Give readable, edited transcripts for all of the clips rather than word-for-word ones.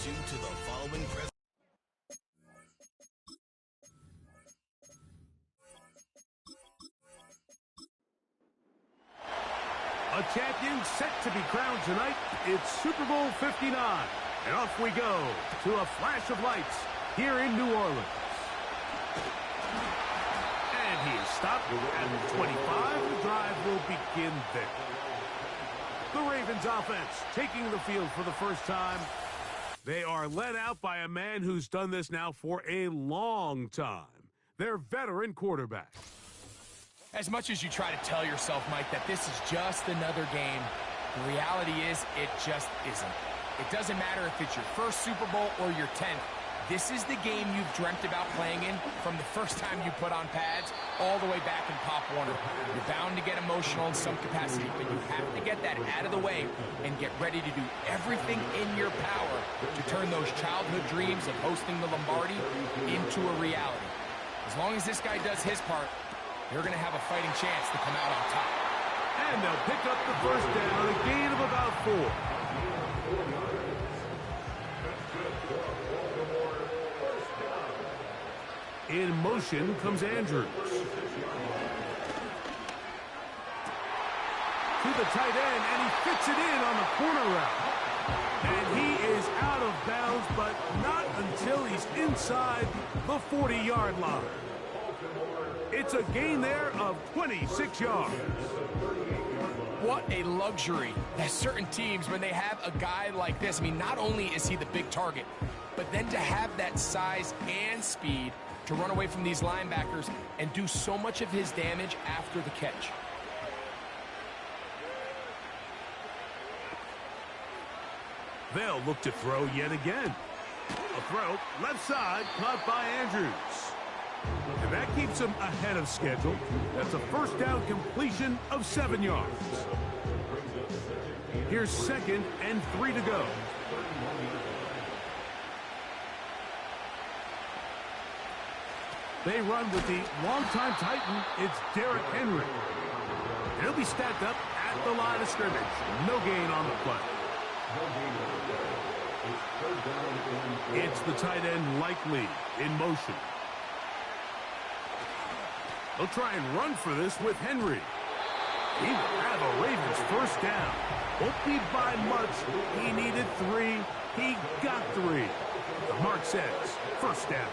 welcomes you to the following presentation. A champion set to be crowned tonight. It's Super Bowl 59. And off we go to a flash of lights here in New Orleans. And he is stopped at the 25. The drive will begin there. The Ravens offense taking the field for the first time. They are led out by a man who's done this now for a long time. Their veteran quarterback. As much as you try to tell yourself, Mike, that this is just another game, the reality is it just isn't. It doesn't matter if it's your first Super Bowl or your 10th. This is the game you've dreamt about playing in from the first time you put on pads all the way back in Pop Warner. You're bound to get emotional in some capacity, but you have to get that out of the way and get ready to do everything in your power to turn those childhood dreams of hosting the Lombardi into a reality. As long as this guy does his part, they're going to have a fighting chance to come out on top. And they'll pick up the first down, a gain of about 4. In motion comes Andrews. To the tight end, and he fits it in on the corner route. And he is out of bounds, but not until he's inside the 40-yard line. It's a gain there of 26 yards. What a luxury that certain teams, when they have a guy like this, I mean, not only is he the big target, but then to have that size and speed to run away from these linebackers and do so much of his damage after the catch. They'll look to throw yet again. A throw, left side, caught by Andrews. And that keeps him ahead of schedule. That's a first down completion of 7 yards. Here's 2nd and 3 to go. They run with the longtime Titan. It's Derrick Henry. And he'll be stacked up at the line of scrimmage. No gain on the play. It's the tight end Likely in motion. They'll try and run for this with Henry. He will have a Ravens first down. Won't be by much. He needed 3. He got 3. The mark says first down.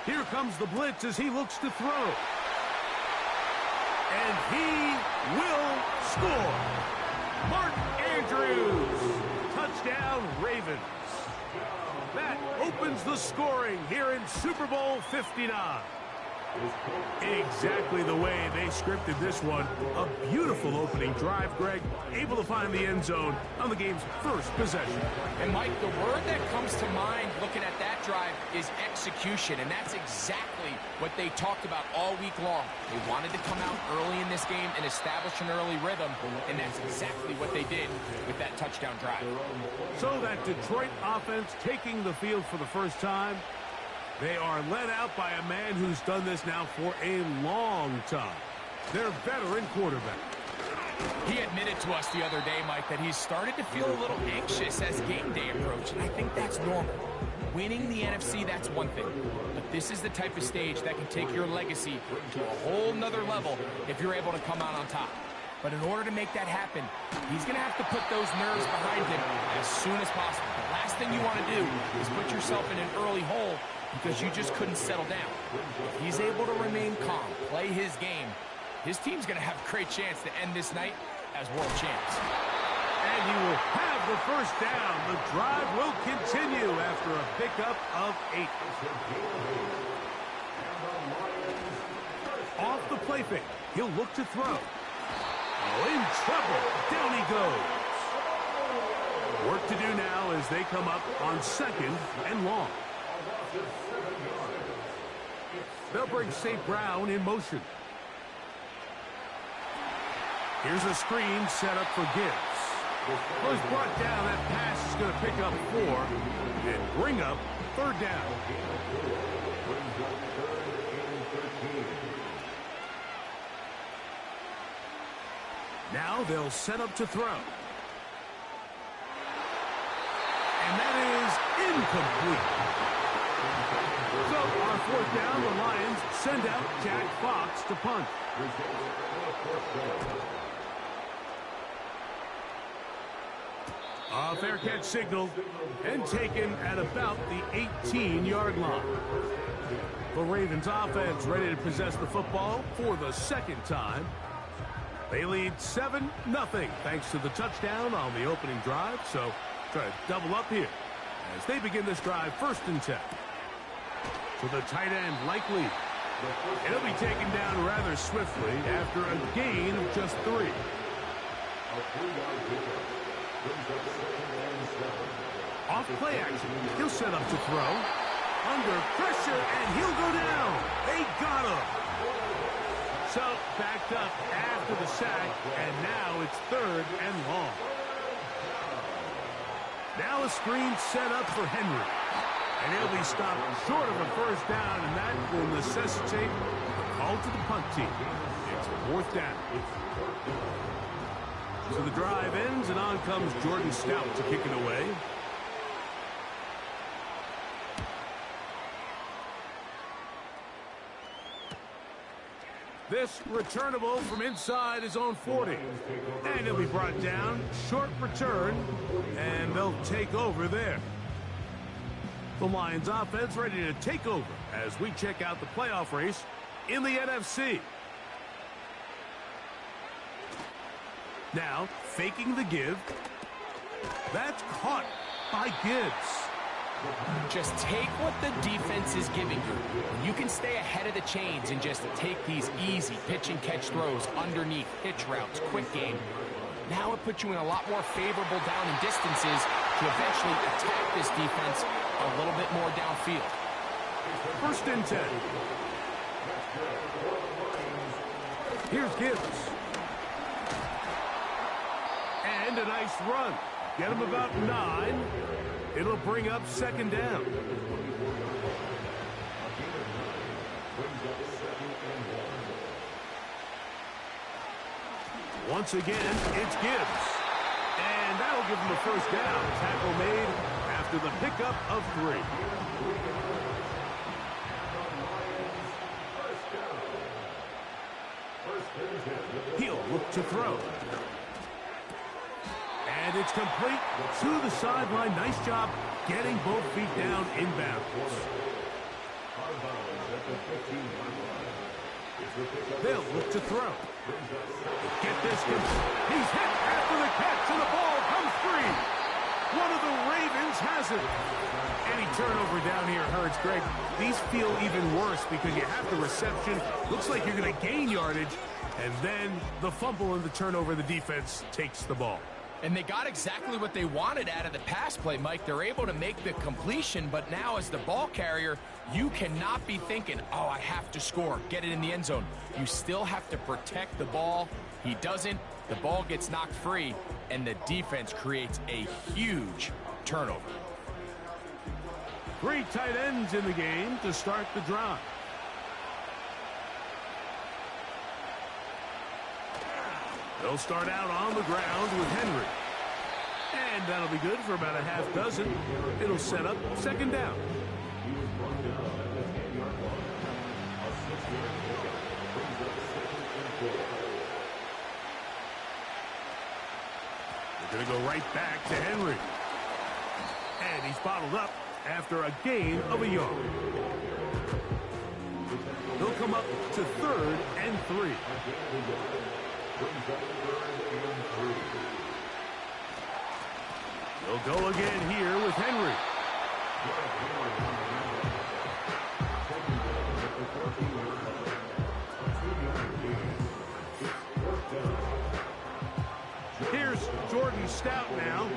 Here comes the blitz as he looks to throw. And he will score. Mark Andrews. Touchdown, Ravens. That opens the scoring here in Super Bowl 59. Exactly the way they scripted this one. A beautiful opening drive, Greg. Able to find the end zone on the game's first possession. And, Mike, the word that comes to mind looking at that drive is execution. And that's exactly what they talked about all week long. They wanted to come out early in this game and establish an early rhythm. And that's exactly what they did with that touchdown drive. So that Detroit offense taking the field for the first time. They are led out by a man who's done this now for a long time. Their veteran quarterback. He admitted to us the other day, Mike, that he's started to feel a little anxious as game day approached, and I think that's normal. Winning the NFC, that's one thing. But this is the type of stage that can take your legacy to a whole nother level if you're able to come out on top. But in order to make that happen, he's going to have to put those nerves behind him as soon as possible. The last thing you want to do is put yourself in an early hole because you just couldn't settle down. If he's able to remain calm, play his game, his team's going to have a great chance to end this night as world champs. And he will have the first down. The drive will continue after a pickup of 8. Off the play fake, he'll look to throw. Oh, in trouble. Down he goes. Work to do now as they come up on 2nd and long. They'll bring St. Brown in motion. Here's a screen set up for Gibbs. Was brought down. That pass is going to pick up 4 and bring up 3rd down. Now they'll set up to throw. And that is incomplete. So on fourth down, the Lions send out Jack Fox to punt. A fair catch signaled and taken at about the 18-yard line. The Ravens offense ready to possess the football for the second time. They lead 7-0 thanks to the touchdown on the opening drive. So try to double up here as they begin this drive 1st and 10. To the tight end, Likely. It'll be taken down rather swiftly after a gain of just 3. Off play action. He'll set up to throw. Under pressure, and he'll go down. They got him. So backed up after the sack, and now it's 3rd and long. Now a screen set up for Henry. And he'll be stopped short of a 1st down, and that will necessitate a call to the punt team. It's 4th down. So the drive ends, and on comes Jordan Stout to kick it away. This returnable from inside his own 40. And he'll be brought down. Short return, and they'll take over there. The Lions offense ready to take over as we check out the playoff race in the NFC. Now, faking the give. That's caught by Gibbs. Just take what the defense is giving you. When you can stay ahead of the chains and just take these easy pitch-and-catch throws underneath, hitch routes, quick game, now it puts you in a lot more favorable down and distances to eventually attack this defense a little bit more downfield. 1st and 10. Here's Gibbs. And a nice run. Get him about 9. It'll bring up 2nd down. Once again, it's Gibbs. And that'll give him a 1st down. Tackle made after the pickup of 3. He'll look to throw. And it's complete to the sideline. Nice job getting both feet down inbounds. They'll look to throw. Get this. He's hit after the catch, and the ball comes free. One of the Ravens has it. Any turnover down here hurts, Greg. These feel even worse because you have the reception. Looks like you're going to gain yardage. And then the fumble and the turnover, the defense takes the ball. And they got exactly what they wanted out of the pass play, Mike. They're able to make the completion, but now as the ball carrier, you cannot be thinking, oh, I have to score, get it in the end zone. You still have to protect the ball. He doesn't. The ball gets knocked free, and the defense creates a huge turnover. 3 tight ends in the game to start the drive. They'll start out on the ground with Henry. And that'll be good for about a half dozen. It'll set up 2nd down. They're going to go right back to Henry. And he's bottled up after a gain of a yard. They'll come up to 3rd and 3. They'll go again here with Henry. Here's Jordan Stout now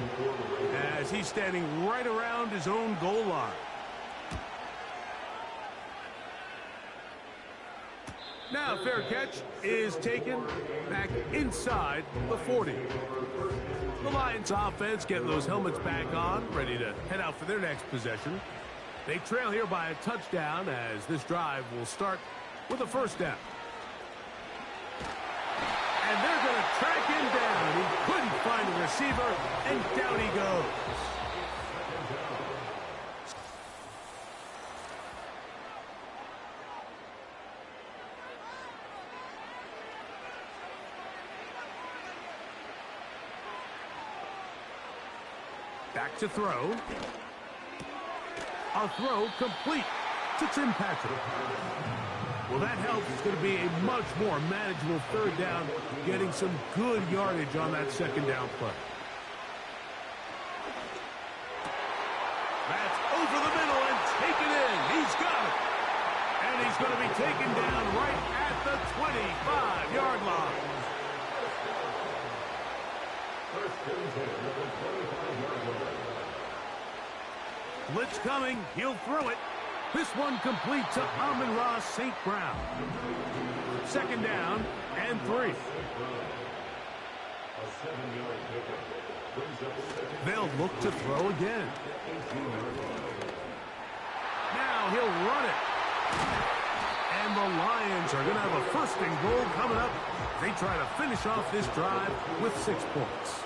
as he's standing right around his own goal line. Now fair catch is taken back inside the 40. The Lions offense getting those helmets back on, ready to head out for their next possession. They trail here by a touchdown as this drive will start with a 1st down. And they're going to track him receiver, and down he goes. Back to throw. A throw complete to Tim Patrick. Well, that helps. It's going to be a much more manageable third down, getting some good yardage on that second down play. That's over the middle and taken in. He's got it. And he's going to be taken down right at the 25-yard line. Blitz coming. He'll throw it. This one complete to Amon-Ra St. Brown. Second down and 3. They'll look to throw again. Now he'll run it. And the Lions are going to have a first and goal coming up. They try to finish off this drive with 6 points.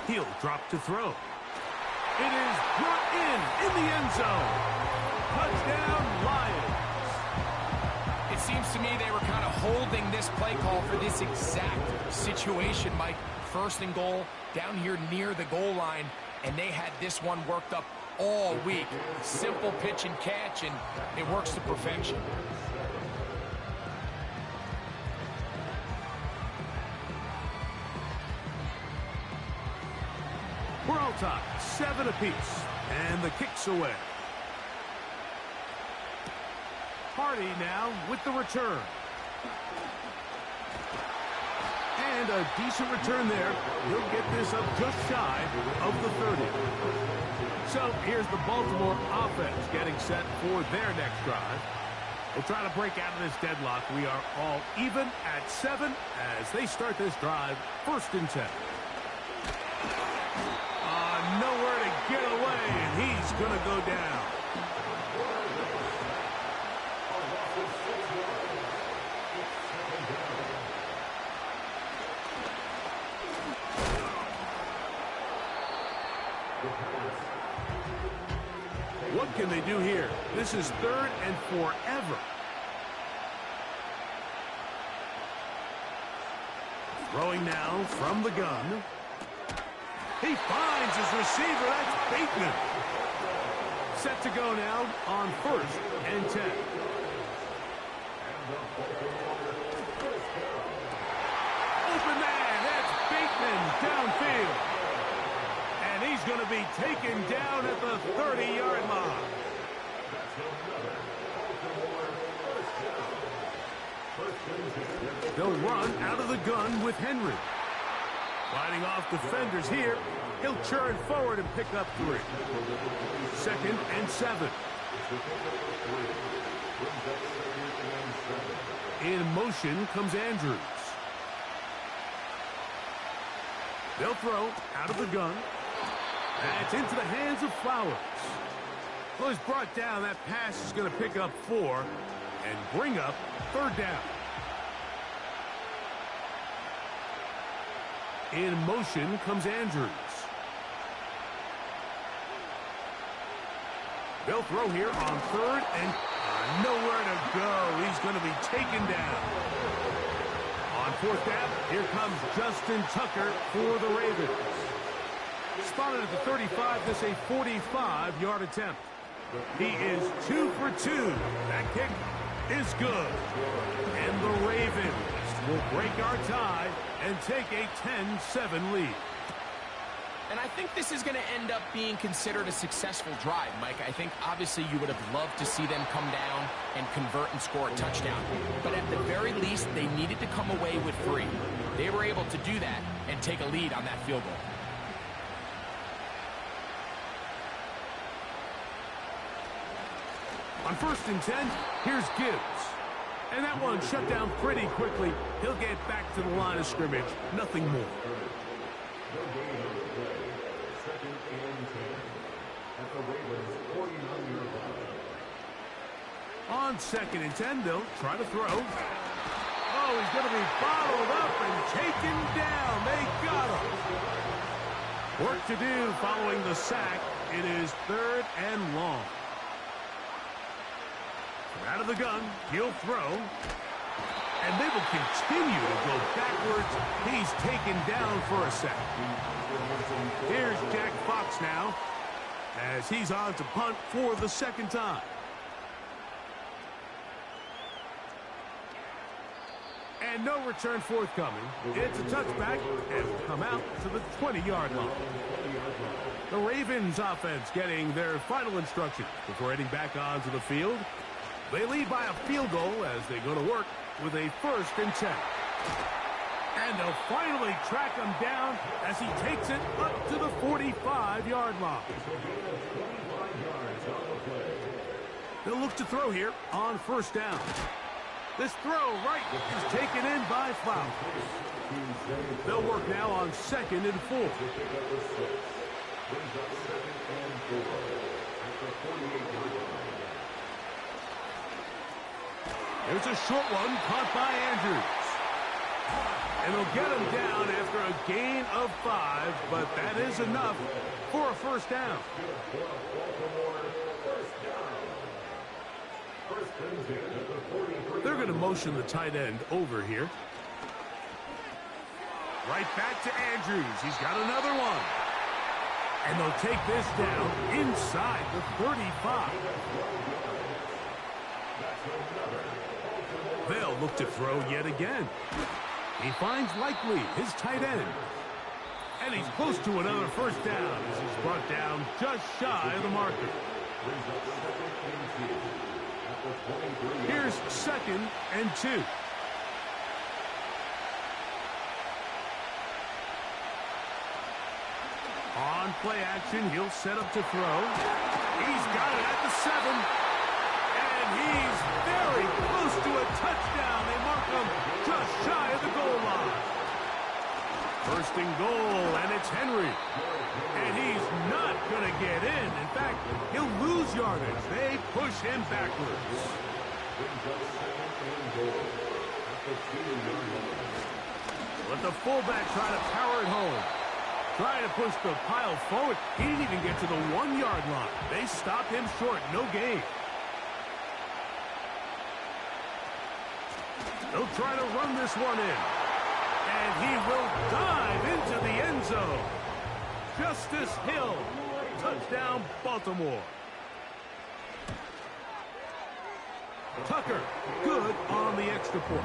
He'll drop to throw. It is brought in the end zone. Touchdown, Lions. It seems to me they were kind of holding this play call for this exact situation, Mike. First and goal, down here near the goal line, and they had this one worked up all week. Simple pitch and catch, and it works to perfection. We're all tied, 7 apiece, and the kick's away. Hardy now with the return. And a decent return there. He'll get this up just shy of the 30. So here's the Baltimore offense getting set for their next drive. We'll try to break out of this deadlock. We are all even at 7 as they start this drive, 1st and 10. Nowhere to get away, and he's going to go down. What can they do here? This is 3rd and forever. Throwing now from the gun. He finds his receiver. That's Bateman. Set to go now on 1st and 10. Open man. That's Bateman downfield. And he's going to be taken down at the 30-yard line. They'll run out of the gun with Henry. Fighting off defenders here. He'll churn forward and pick up 3. 2nd and 7. In motion comes Andrews. They'll throw out of the gun. That's into the hands of Flowers. Well, he's brought down. That pass is going to pick up 4 and bring up 3rd down. In motion comes Andrews. They'll throw here on 3rd and nowhere to go. He's going to be taken down. On 4th down, here comes Justin Tucker for the Ravens. Spotted at the 35, this a 45-yard attempt. He is 2 for 2. That kick is good. And the Ravens will break our tie and take a 10-7 lead. And I think this is going to end up being considered a successful drive, Mike. I think obviously you would have loved to see them come down and convert and score a touchdown. But at the very least, they needed to come away with 3. They were able to do that and take a lead on that field goal. On 1st and 10, here's Gibbs. And that one shut down pretty quickly. He'll get back to the line of scrimmage. Nothing more. On 2nd and 10, they'll try to throw. Oh, he's going to be bottled up and taken down. They got him. Work to do following the sack. It is 3rd and long. Out of the gun, he'll throw. And they will continue to go backwards. He's taken down for a sack. Here's Jack Fox now, as he's on to punt for the 2nd time. And no return forthcoming. It's a touchback and will come out to the 20-yard line. The Ravens offense getting their final instructions before heading back onto the field. They lead by a field goal as they go to work with a 1st and 10. And they'll finally track him down as he takes it up to the 45-yard line. They'll look to throw here on 1st down. This throw right is taken in by Flowers. They'll work now on 2nd and 4. There's a short one caught by Andrews. And they'll get him down after a gain of 5, but that is enough for a 1st down. They're going to motion the tight end over here. Right back to Andrews. He's got another one. And they'll take this down inside the 35. They'll look to throw yet again. He finds Likely, his tight end. And he's close to another 1st down as he's brought down just shy of the marker. Here's 2nd and 2. On play action, he'll set up to throw. He's got it at the 7. And he's very close to a touchdown. They mark him just shy of the goal line. 1st and goal, and it's Henry. And he's not going to get in. In fact, he'll lose yardage. They push him backwards. Let the fullback try to power it home. Trying to push the pile forward. He didn't even get to the 1-yard line. They stop him short. No gain. They'll try to run this one in. And he will dive into the end zone. Justice Hill. Touchdown, Baltimore. Tucker, good on the extra point.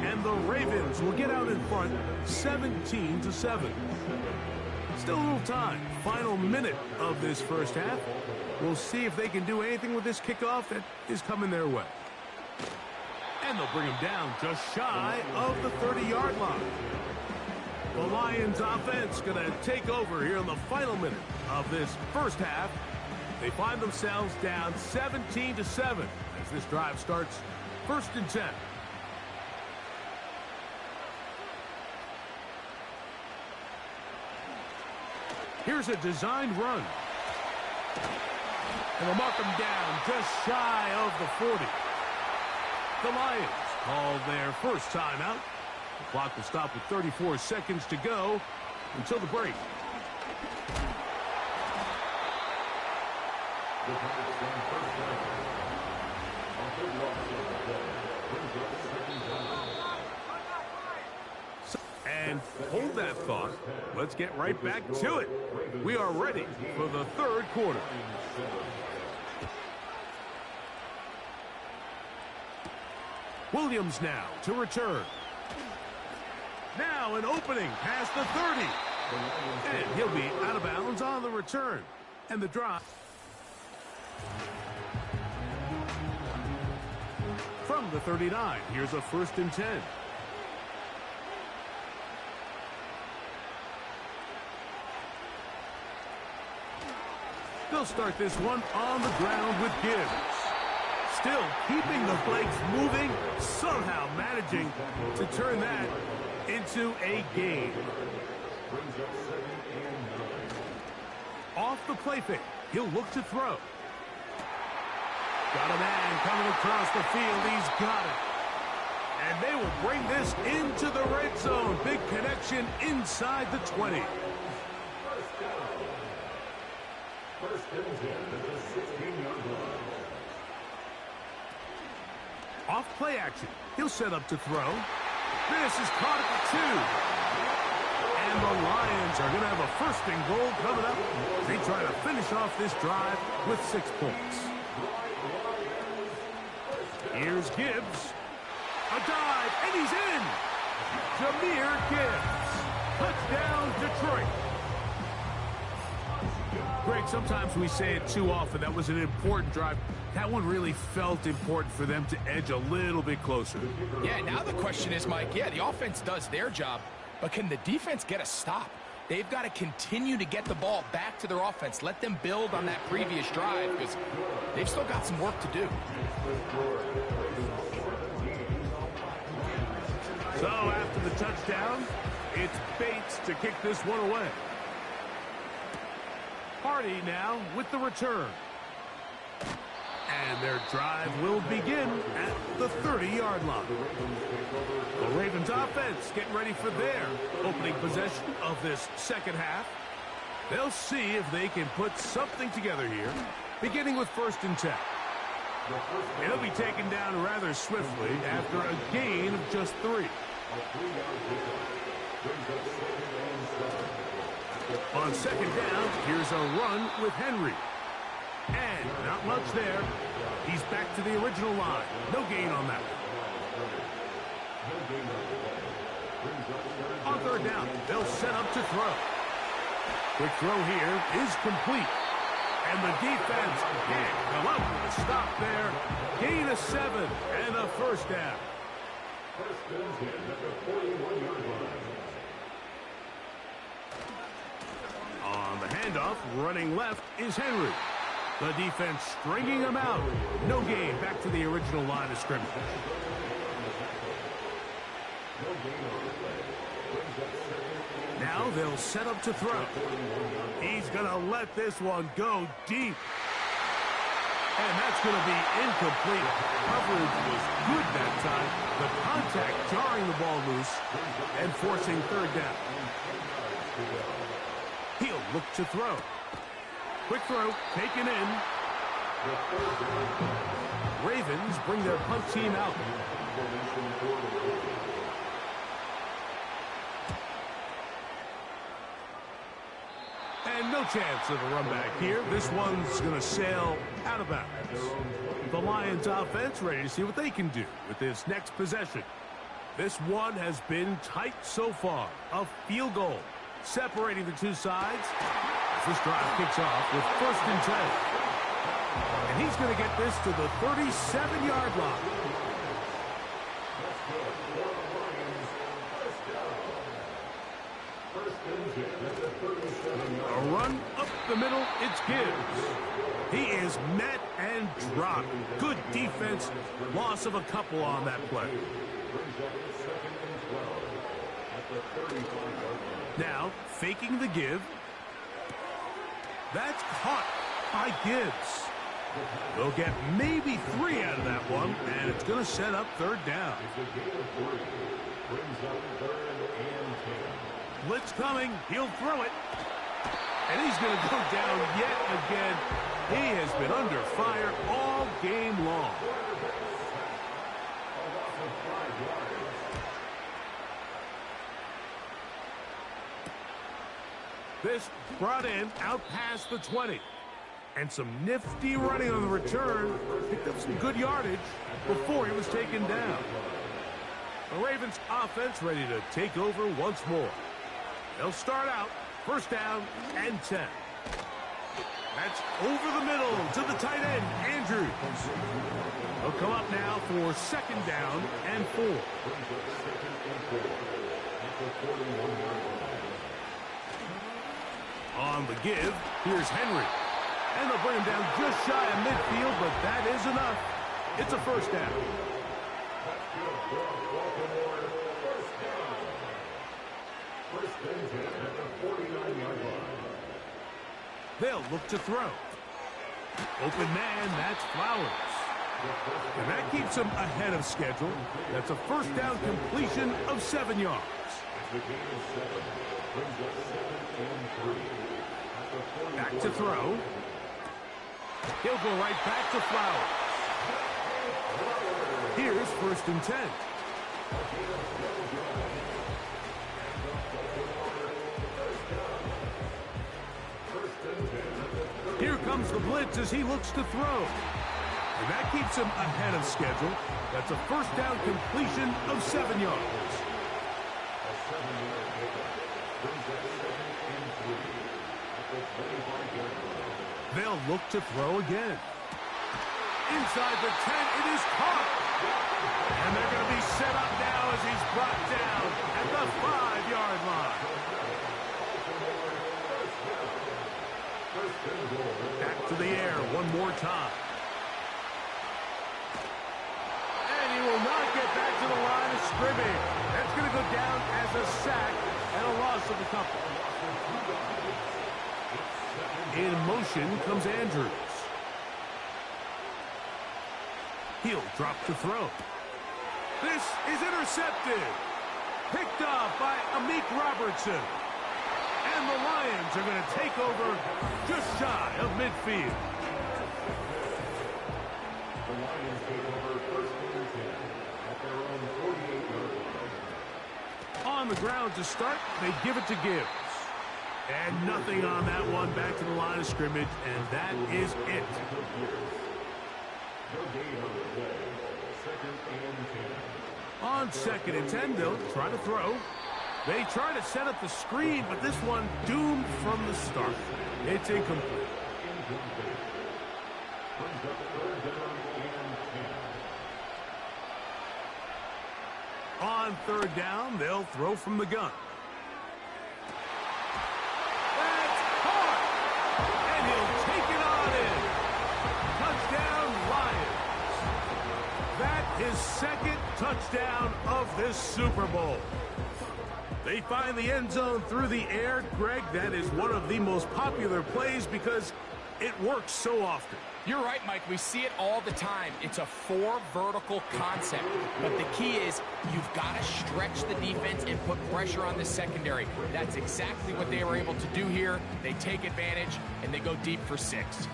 And the Ravens will get out in front, 17-7. Still a little time. Final minute of this 1st half. We'll see if they can do anything with this kickoff that is coming their way. And they'll bring him down just shy of the 30-yard line. The Lions offense going to take over here in the final minute of this 1st half. They find themselves down 17-7 as this drive starts 1st and 10. Here's a designed run. And they'll mark him down just shy of the 40. The Lions call their 1st timeout. The clock will stop with 34 seconds to go until the break. And hold that thought. Let's get right back to it. We are ready for the 3rd quarter. Williams now to return. Now an opening past the 30. And he'll be out of bounds on the return. And the drop. From the 39, here's a 1st and 10. They'll start this one on the ground with Gibbs. Still keeping the Flakes moving, somehow managing to turn that into a gain. Off the play fake, he'll look to throw. Got a man coming across the field. He's got it. And they will bring this into the red zone. Big connection inside the 20. Off play action. He'll set up to throw. This is caught at the 2. And the Lions are going to have a 1st and goal coming up. They try to finish off this drive with 6 points. Here's Gibbs. A dive, and he's in. Jahmyr Gibbs. Touchdown, Detroit. Greg, sometimes we say it too often. That was an important drive. That one really felt important for them to edge a little bit closer. Yeah, now the question is, Mike, yeah, the offense does their job, but can the defense get a stop? They've got to continue to get the ball back to their offense. Let them build on that previous drive because they've still got some work to do. So after the touchdown, it's Bates to kick this one away. Hardy now with the return. And their drive will begin at the 30-yard line. The Ravens offense getting ready for their opening possession of this second half. They'll see if they can put something together here, beginning with 1st and 10. It'll be taken down rather swiftly after a gain of just 3. On 2nd down, here's a run with Henry. And not much there. He's back to the original line. No gain on that one. On 3rd down, they'll set up to throw. Quick throw here is complete. And the defense can't come up with a stop there. Gain of 7 and a 1st down. On the handoff, running left is Henry. The defense stringing him out. No gain. Back to the original line of scrimmage. Now they'll set up to throw. He's going to let this one go deep. And that's going to be incomplete. Coverage was good that time. The contact jarring the ball loose and forcing 3rd down. He'll look to throw. Quick throw, taken in. Ravens bring their punt team out. And no chance of a run back here. This one's going to sail out of bounds. The Lions offense ready to see what they can do with this next possession. This one has been tight so far. A field goal separating the two sides. This drive kicks off with 1st and 10. And he's going to get this to the 37-yard line. A run up the middle, it's Gibbs. He is met and dropped. Good defense. Loss of a couple on that play. Now, faking the give. That's caught by Gibbs. They'll get maybe 3 out of that one, and it's going to set up 3rd down. Blitz coming. He'll throw it. And he's going to go down yet again. He has been under fire all game long. This brought in out past the 20. And some nifty running on the return. Picked up some good yardage before he was taken down. The Ravens offense ready to take over once more. They'll start out 1st down and 10. That's over the middle to the tight end, Andrews. They'll come up now for 2nd down and 4. On the give, here's Henry. And they'll bring him down just shy of midfield, but that is enough. It's a 1st down. They'll look to throw. Open man, that's Flowers. And that keeps him ahead of schedule. That's a first down completion of 7 yards. Back to throw. He'll go right back to Flowers. Here's 1st and 10. Here comes the blitz as he looks to throw. And that keeps him ahead of schedule. That's a first down completion of 7 yards. They'll look to throw again. Inside the 10, it is caught. And they're going to be set up now as he's brought down at the 5-yard line. Back to the air one more time. And he will not get back to the line of scrimmage. That's going to go down as a sack and a loss of a couple. In motion comes Andrews. He'll drop to throw. This is intercepted. Picked off by Amik Robertson. And the Lions are going to take over just shy of midfield. The Lions take over 1st and 10 at their own 48-yard line. On the ground to start, they give it to Gibbs. And nothing on that one. Back to the line of scrimmage, and that is it. On 2nd and 10, they'll try to throw. They try to set up the screen, but this one doomed from the start. It's incomplete. On 3rd down, they'll throw from the gun. That's caught! And he'll take it on in. Touchdown, Lions. That is 2nd touchdown of this Super Bowl. They find the end zone through the air. Greg, that is one of the most popular plays because it works so often. You're right, Mike. We see it all the time. It's a 4 vertical concept. But the key is you've got to stretch the defense and put pressure on the secondary. That's exactly what they were able to do here. They take advantage, and they go deep for 6.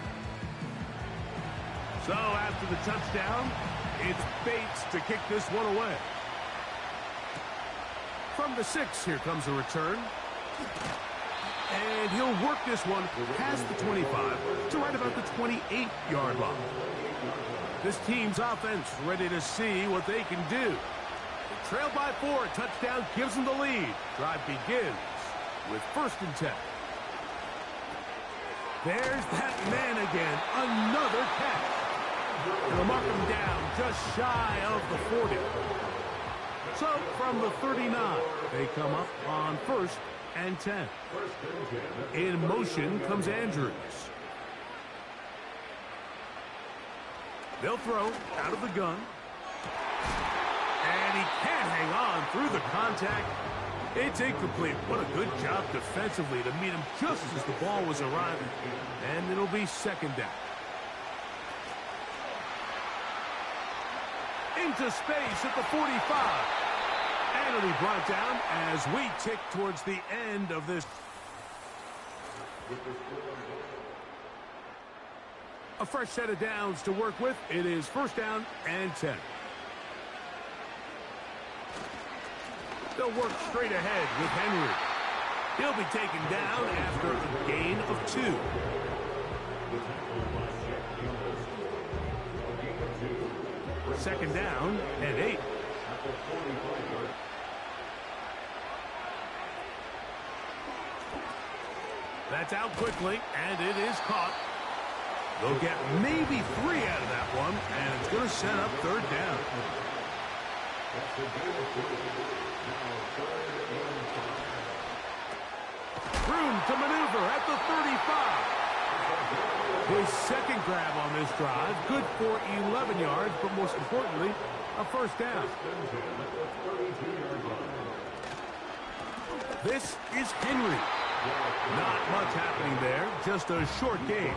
So after the touchdown, it's Bates to kick this one away. From the 6, here comes a return. And he'll work this one past the 25 to right about the 28-yard line. This team's offense ready to see what they can do. They trail by 4. Touchdown gives them the lead. Drive begins with 1st and 10. There's that man again. Another catch. And they'll mark him down just shy of the 40. So from the 39, they come up on 1st and 10. In motion comes Andrews. They'll throw out of the gun. And he can't hang on through the contact. It's incomplete. What a good job defensively to meet him just as the ball was arriving. And it'll be 2nd down. Into space at the 45. And it'll be brought down as we tick towards the end of this. A fresh set of downs to work with. It is 1st down and 10. They'll work straight ahead with Henry. He'll be taken down after a gain of 2. Second down and 8. That's out quickly, and it is caught. They'll get maybe 3 out of that one, and it's going to set up 3rd down. Room to maneuver at the 35. His 2nd grab on this drive, good for 11 yards, but most importantly, a 1st down. This is Henry. Not much happening there, just a short gain.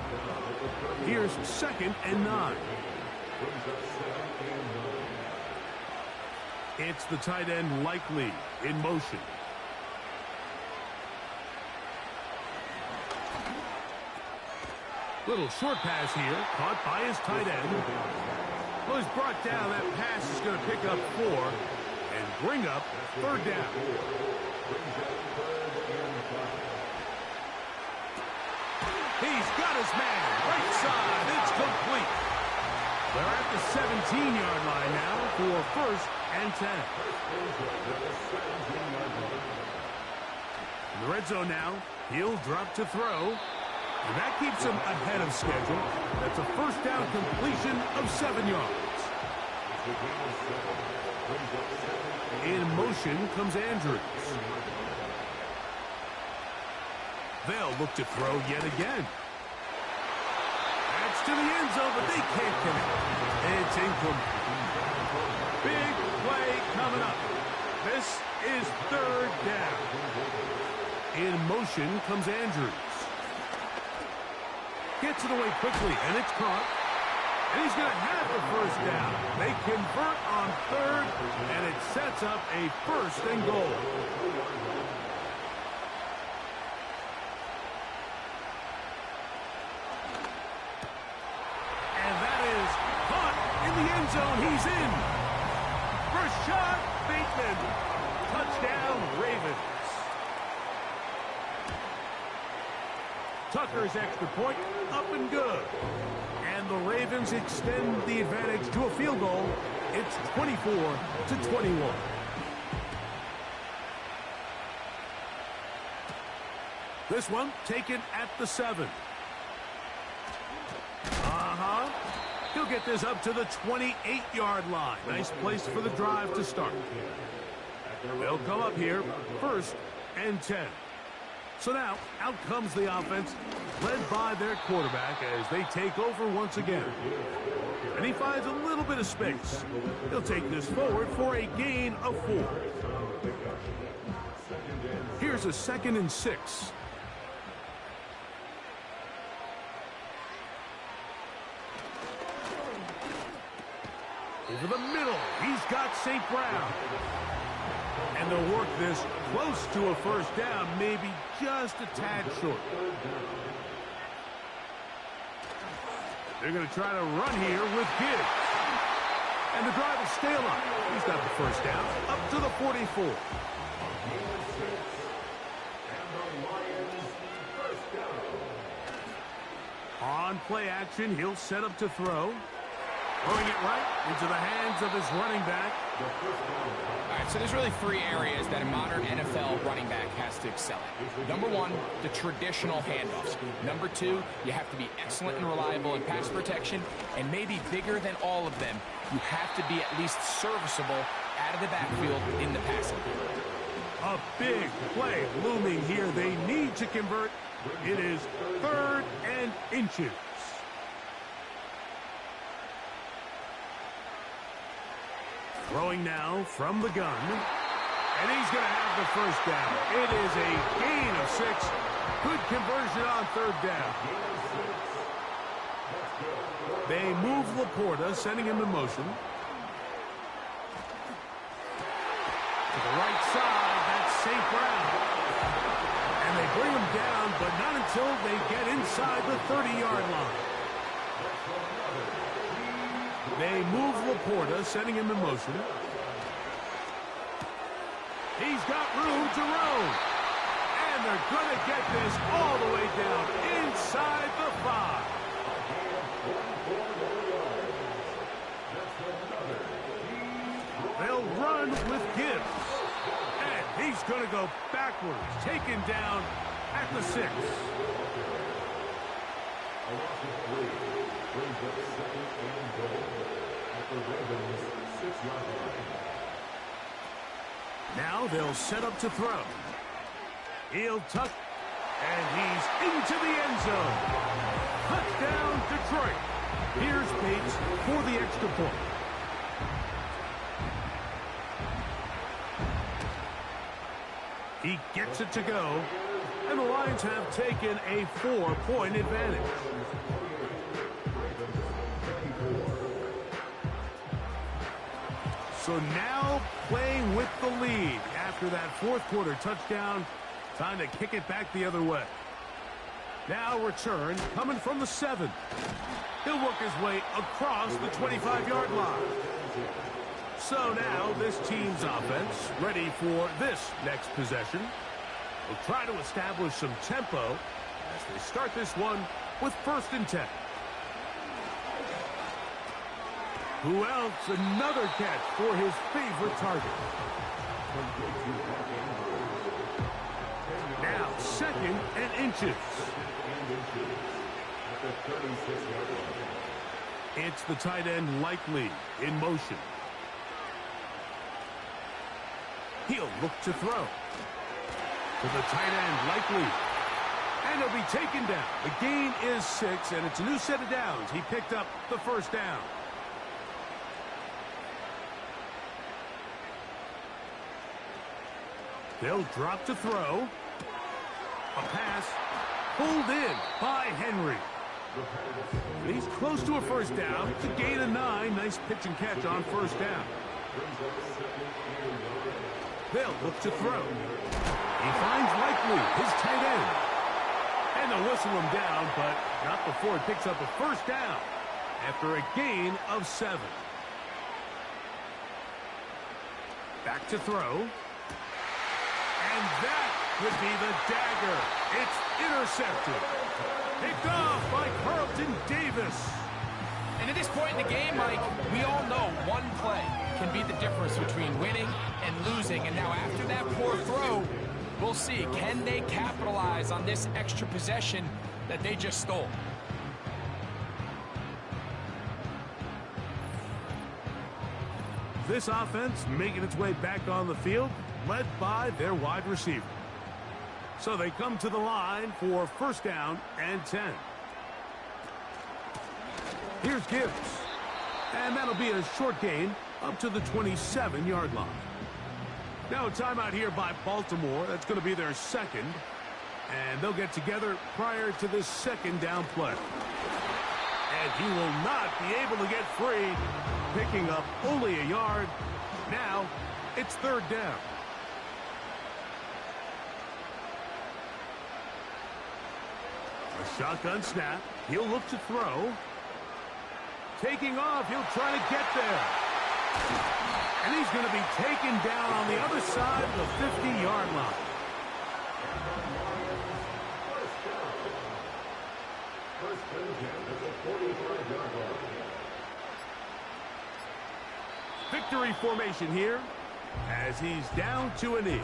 Here's 2nd and 9. It's the tight end Likely in motion. Little short pass here, caught by his tight end. Well, he's brought down. That pass is going to pick up 4 and bring up third down. He's got his man, right side. It's complete. They're at the 17-yard line now for first and 10. In the red zone now, he'll drop to throw. And that keeps him ahead of schedule. That's a first down completion of 7 yards. In motion comes Andrews. They'll look to throw yet again. That's to the end zone, but they can't connect. It's incomplete. Big play coming up. This is third down. In motion comes Andrews. Gets it away quickly, and it's caught. And he's going to have the first down. They convert on third, and it sets up a first and goal. And that is caught in the end zone. He's in. Rashad Bateman. Touchdown, Ravens. Tucker's extra point, up and good. And the Ravens extend the advantage to a field goal. It's 24-21. This one taken at the 7. He'll get this up to the 28-yard line. Nice place for the drive to start. They'll come up here, first and 10. So now, out comes the offense, led by their quarterback as they take over once again. And he finds a little bit of space. He'll take this forward for a gain of 4. Here's a 2nd and 6. Over the middle, he's got St. Brown. And they'll work this close to a first down, maybe just a tad short. They're going to try to run here with Gibbs. And the drive will stay alive. He's got the first down, up to the 44. On play action, he'll set up to throw. Throwing it right into the hands of his running back. All right, so there's really 3 areas that a modern NFL running back has to excel at. Number 1, the traditional handoffs. Number 2, you have to be excellent and reliable in pass protection. And maybe bigger than all of them, you have to be at least serviceable out of the backfield in the passing. A big play looming here. They need to convert. It is 3rd and inches. Throwing now from the gun. And he's going to have the first down. It is a gain of 6. Good conversion on 3rd down. They move Laporta, sending him in motion. To the right side, that's St. Brown. And they bring him down, but not until they get inside the 30-yard line. They move Laporta, sending him in motion. He's got room to roam. And they're going to get this all the way down inside the 5. They'll run with Gibbs. And he's going to go backwards, taken down at the 6. Now they'll set up to throw. He'll tuck, and he's into the end zone. Touchdown, Detroit. Here's Bates for the extra point. He gets it to go, and the Lions have taken a 4-point advantage. So now playing with the lead after that fourth quarter touchdown. Time to kick it back the other way. Now return coming from the 7. He'll work his way across the 25-yard line. So now this team's offense ready for this next possession. They'll try to establish some tempo as they start this one with 1st and 10. Who else? Another catch for his favorite target. Now 2nd and inches. It's the tight end Likely in motion. He'll look to throw. To the tight end Likely. And he'll be taken down. The gain is 6, and it's a new set of downs. He picked up the 1st down. They'll drop to throw. A pass pulled in by Henry. He's close to a 1st down. It's a gain of 9. Nice pitch and catch on 1st down. They'll look to throw. He finds Likely, his tight end. And they'll whistle him down, but not before he picks up a 1st down after a gain of 7. Back to throw. And that would be the dagger. It's intercepted. Picked off by Carlton Davis. And at this point in the game, Mike, we all know one play can be the difference between winning and losing. And now after that poor throw, we'll see. Can they capitalize on this extra possession that they just stole? This offense making its way back on the field, led by their wide receiver. So they come to the line for 1st down and 10. Here's Gibbs. And that'll be a short gain up to the 27-yard line. Now a timeout here by Baltimore. That's going to be their 2nd. And they'll get together prior to this 2nd down play. And he will not be able to get free, picking up only a yard. Now it's 3rd down. A shotgun snap. He'll look to throw. Taking off. He'll try to get there. And he's going to be taken down on the other side of the 50-yard line. Victory formation here as he's down to a knee.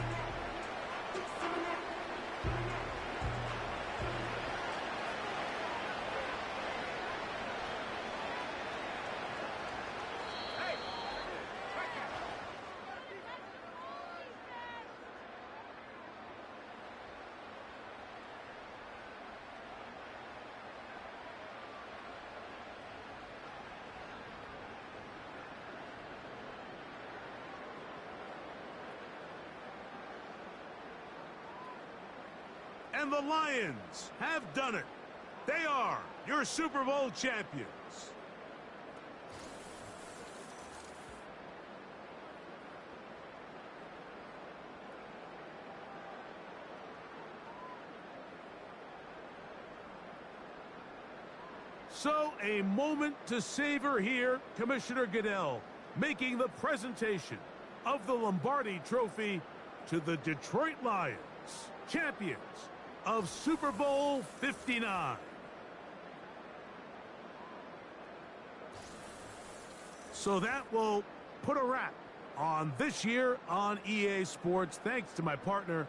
And the Lions have done it. They are your Super Bowl champions. So a moment to savor here. Commissioner Goodell making the presentation of the Lombardi Trophy to the Detroit Lions, champions of Super Bowl 59. So that will put a wrap on this year on EA Sports. Thanks to my partner,